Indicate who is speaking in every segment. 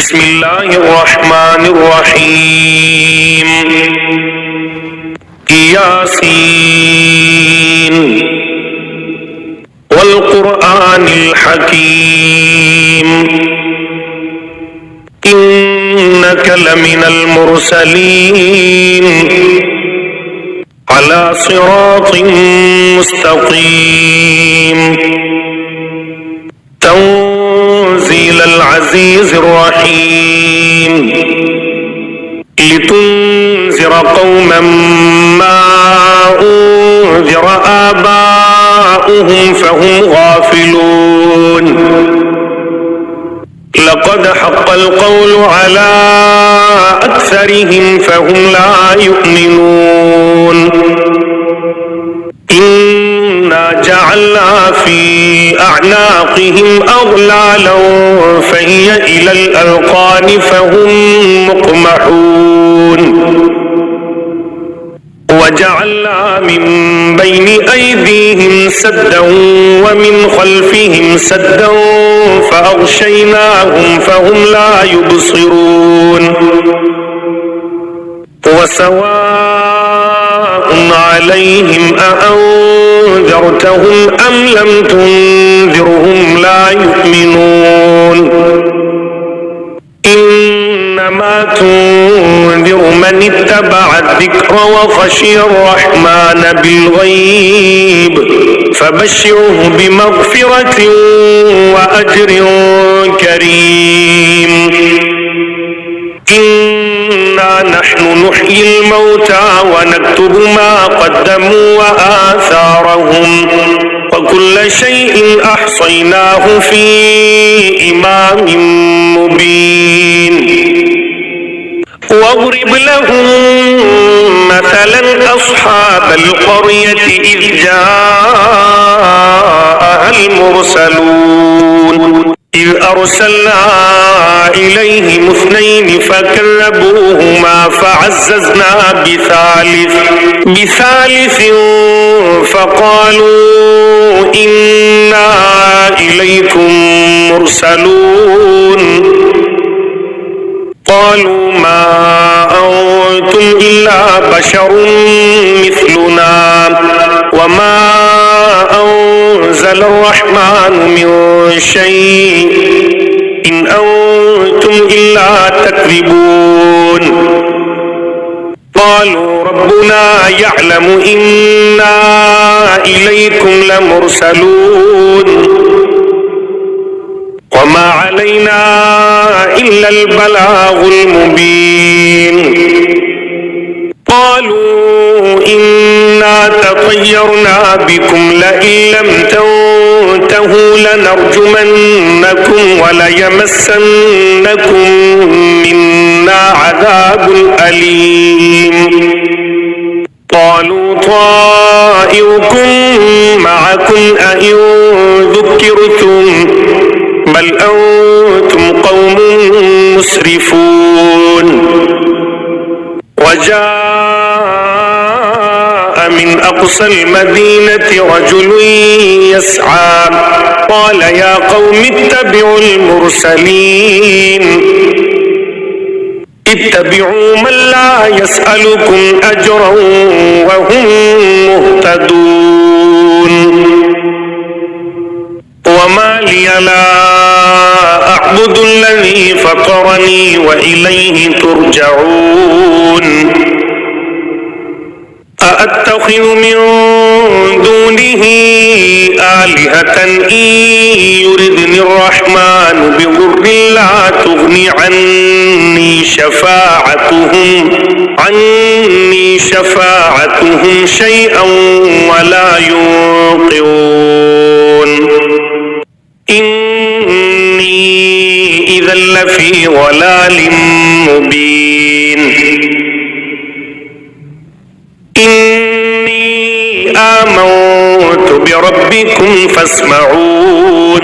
Speaker 1: بسم الله الرحمن الرحيم ياسين والقرآن الحكيم إنك لمن المرسلين على صراط مستقيم تنزيل العزيز الرحيم لتنذر قوما ما أنذر آباؤهم فهم غافلون لقد حق القول على أكثرهم فهم لا يؤمنون إنا جعلنا في أعناقهم أغلالا فهي إلى الأذقان فهم مقمحون وجعلنا من بين أيديهم سدا ومن خلفهم سدا فأغشيناهم فهم لا يبصرون وسواء عليهم أأنذرتهم أم لم تنذرهم لا يؤمنون إنما تنذر من اتبع الذكر وخشي الرحمن بالغيب فبشره بمغفرة وأجر كريم إنا نحن نحيي الموتى ونكتب ما قدموا وآثارهم وكل شيء أحصيناه في إمام مبين واضرب لهم مثلا أصحاب القرية إذ جاءها المرسلون إذ أرسلنا إليهم اثنين فكذبوهما فعززنا بثالث فقالوا إنا إليكم مرسلون قالوا ما أنتم إلا بشر مثلنا وما أنزل الرحمن من شيء إن أنتم إلا تكذبون قالوا ربنا يعلم إنا إليكم لمرسلون وما علينا إلا البلاغ المبين قالوا إنا تطيرنا بكم لئن لم تنتهوا لنرجمنكم وليمسنكم منا عذاب أليم قالوا طائركم معكم أئن ذكرتم بل أنتم قوم مسرفون وجاء من أقصى المدينة رجل يسعى قال يا قوم اتبعوا المرسلين اتبعوا من لا يسألكم أجرا وهم مهتدون وما لي لا أعبد الذي فطرني وإليه ترجعون أأتخذ من دونه آلهة إن يردني الرحمن بضر لا تغني عني شفاعتهم شيئا ولا ينقذون إني إذا لفي ضلال مبين إني آمنت بربكم فاسمعون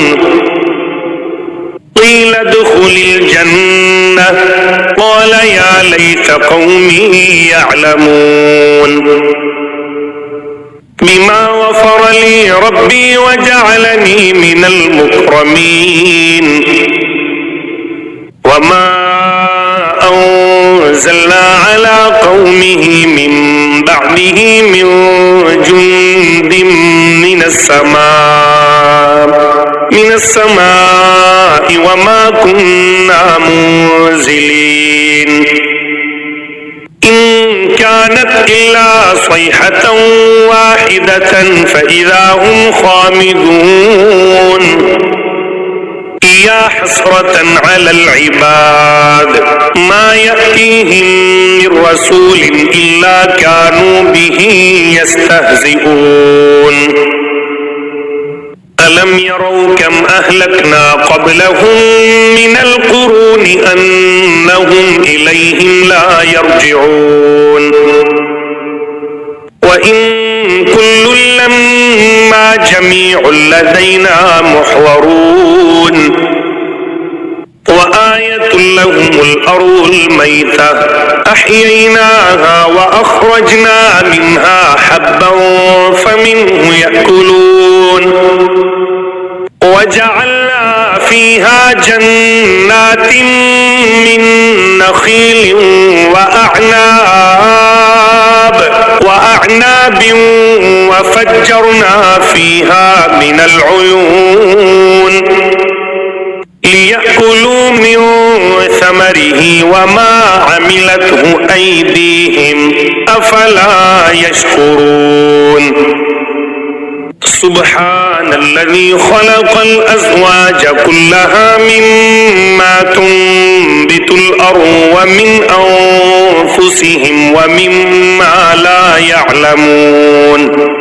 Speaker 1: قيل ادخل الجنة قال يا ليت قومي يعلمون بما غفر لي ربي وجعلني من المكرمين وما أنزلنا على قومه من بعده من جند من السماء وما كنا منزلين إن كانت إلا صيحة واحدة فإذا هم خامدون يا حسرة على العباد ما يأتيهم من رسول إلا كانوا به يستهزئون ألم يروا كم أهلكنا قبلهم من القرون أنهم إليهم لا يرجعون وإن كل لما جميع لدينا محضرون وآية لهم الأرض الميتة أحييناها وأخرجنا منها حبا فمنه يأكلون وجعلنا فيها جنات من نخيل وأعناب وفجرنا فيها من العيون ليأكلوا من ثمره وما عملته أيديهم أفلا يشكرون سبحان الذي خلق الأزواج كلها مما تنبت الأرض ومن أنفسهم ومما لا يعلمون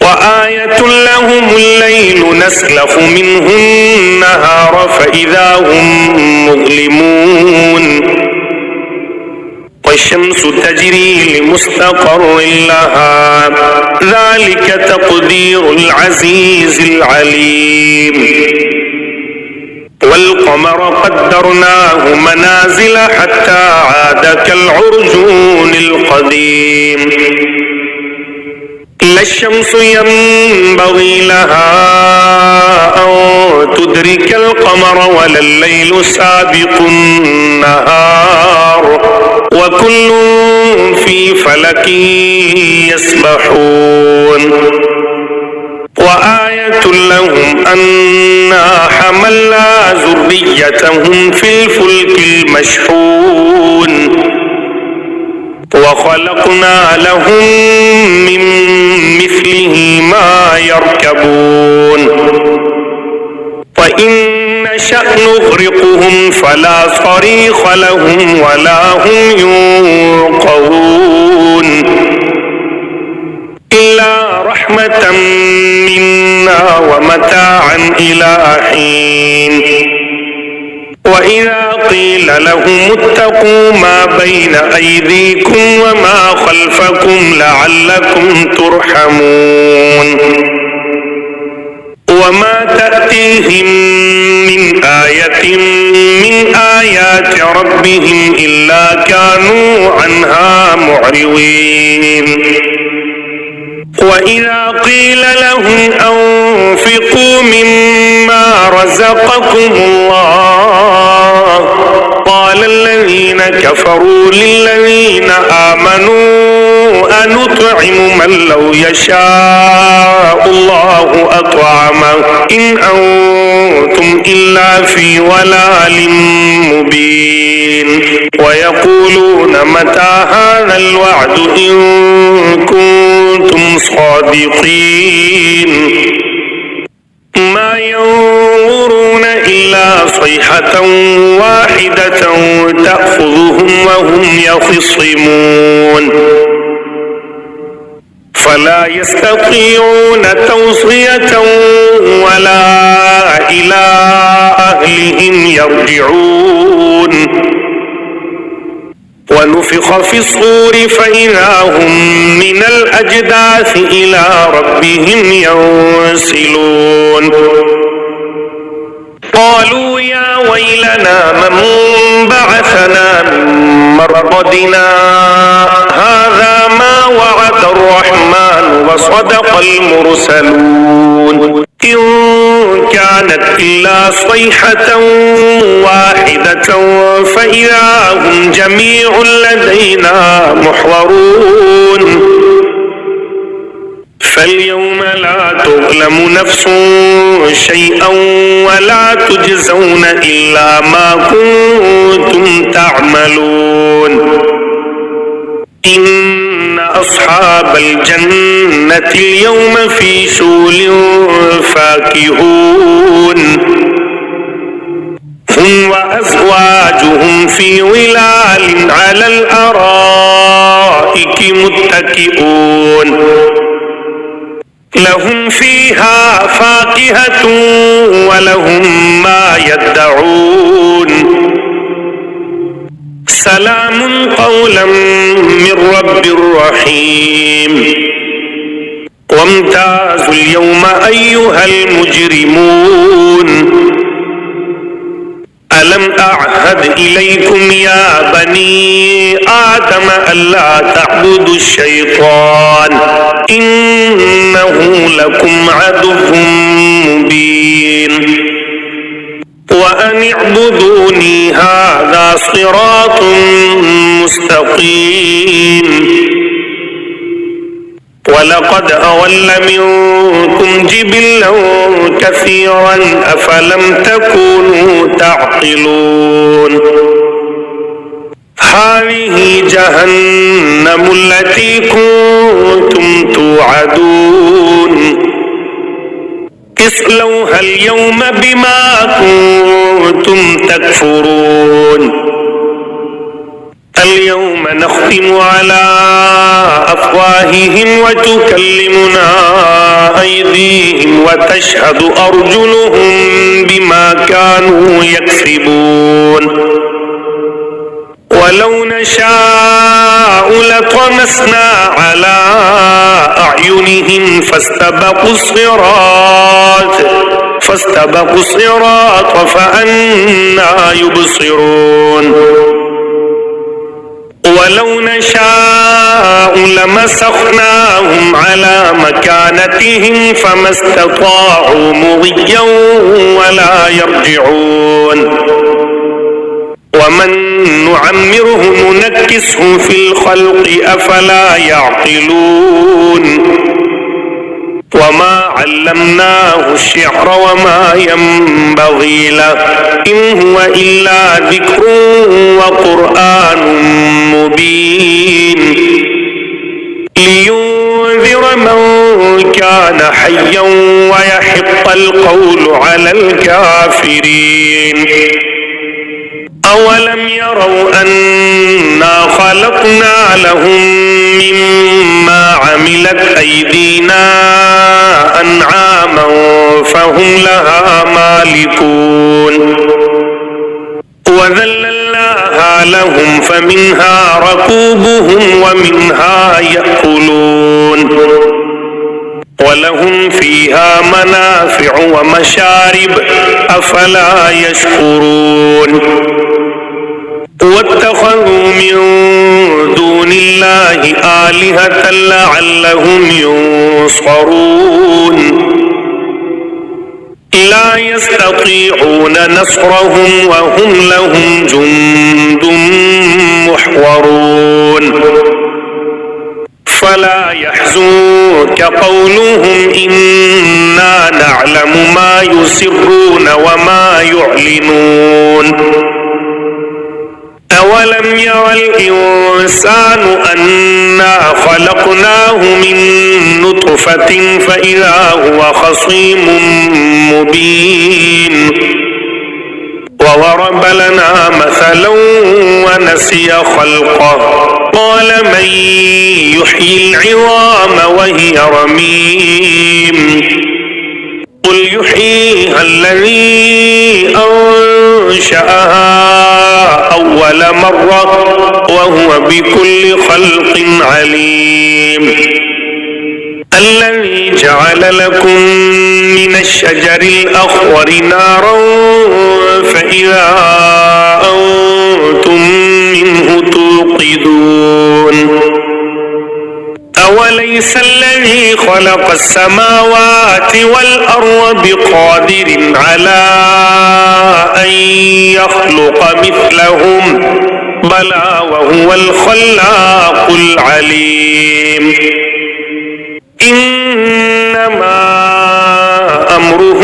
Speaker 1: وآية لهم الليل نسلخ منه النهار فإذا هم مظلمون والشمس تجري لمستقر لها ذلك تقدير العزيز العليم والقمر قدرناه منازل حتى عاد كالعرجون القديم لا الشمس ينبغي لها أن تدرك القمر ولا الليل سابق النهار وكل في فلك يسبحون وآية لهم أنا حملنا ذريتهم في الفلك المشحون وخلقنا لهم من مثله ما يركبون وإن نشأ نغرقهم فلا صريخ لهم ولا هم ينقذون إلا رحمة منا ومتاعا إلى حين وإذا قيل لهم اتقوا ما بين أيديكم وما خلفكم لعلكم ترحمون وما تأتيهم من آية من آيات ربهم إلا كانوا عنها معرضين وإذا قيل لهم أنفقوا مما رزقكم الله قال الذين كفروا للذين آمنوا أنطعم من لو يشاء الله أطعمه إن أنتم إلا في ضلال مبين ويقولون متى هذا الوعد إن كنتم صادقين ما ينظرون إلا صيحة واحدة تأخذهم وهم يخصمون فلا يستطيعون توصية ولا إلى أهلهم يرجعون ونفخ في الصور فإذا هم من الأجداث إلى ربهم ينسلون قالوا يا ويلنا من بعثنا من مرقدنا هذا ما وعد الرحمن وصدق المرسلون إن كانت إلا صيحة واحدة فإذا هم جميع لدينا محضرون فاليوم لا تظلم نفس شيئا ولا تجزون إلا ما كنتم تعملون إن أصحاب الجنة اليوم في شغل فاكهون هم وأزواجهم في ظلال على الأرائك متكئون لهم فيها فاكهة ولهم ما يدعون سلام قولا من رب رحيم وامتازوا اليوم أيها المجرمون ألم أعهد إليكم يا بني آدم ألا تعبدوا الشيطان إنه لكم عدو مبين وأن اعبدوني هذا صراط مستقيم ولقد أضل منكم جبلا كثيرا أفلم تكونوا تعقلون هذه جهنم التي كنتم توعدون اصلوها اليوم بما كنتم تكفرون اليوم نختم على أفواههم وتكلمنا أيديهم وتشهد أرجلهم بما كانوا يكسبون ولو نشاء لطمسنا على أعينهم فاستبقوا الصراط فأنى يبصرون ولو نشاء لمسخناهم على مكانتهم فما استطاعوا مضيا ولا يرجعون ومن نعمره ننكسه في الخلق أفلا يعقلون وما علمناه الشعر وما ينبغي له إن هو إلا ذكر وقرآن مبين لينذر من كان حيا ويحق القول على الكافرين أولم يروا أنا خلقنا لهم مما عملت أيدينا أنعاما فهم لها مالكون وذللناها لهم فمنها ركوبهم ومنها يأكلون ولهم فيها منافع ومشارب أفلا يشكرون واتخذوا من دون الله آلهة لعلهم ينصرون لا يستطيعون نصرهم وهم لهم جند محضرون فلا يحزنك قولهم إنا نعلم ما يسرون وما يعلنون أولم ير الإنسان أنا خلقناه من نطفة فإذا هو خصيم مبين وضرب لنا مثلا ونسي خلقه قال من يحيي العظام وهي رميم قل يحييها الذي أنشأها أول مرة وهو بكل خلق عليم الذي جعل لكم من الشجر الأخضر نارا فإذا أنتم منه توقدون أوليس الذي خلق السماوات والأرض بقادر على أن يخلق مثلهم بلى وهو الخلاق العليم إنما أمره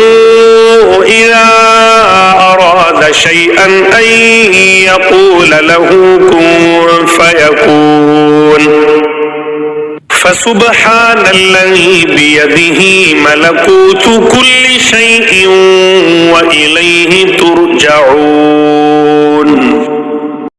Speaker 1: إذا أراد شيئا أن يقول له كن فيكون فسبحان الذي بيده ملكوت كل شيء وإليه ترجعون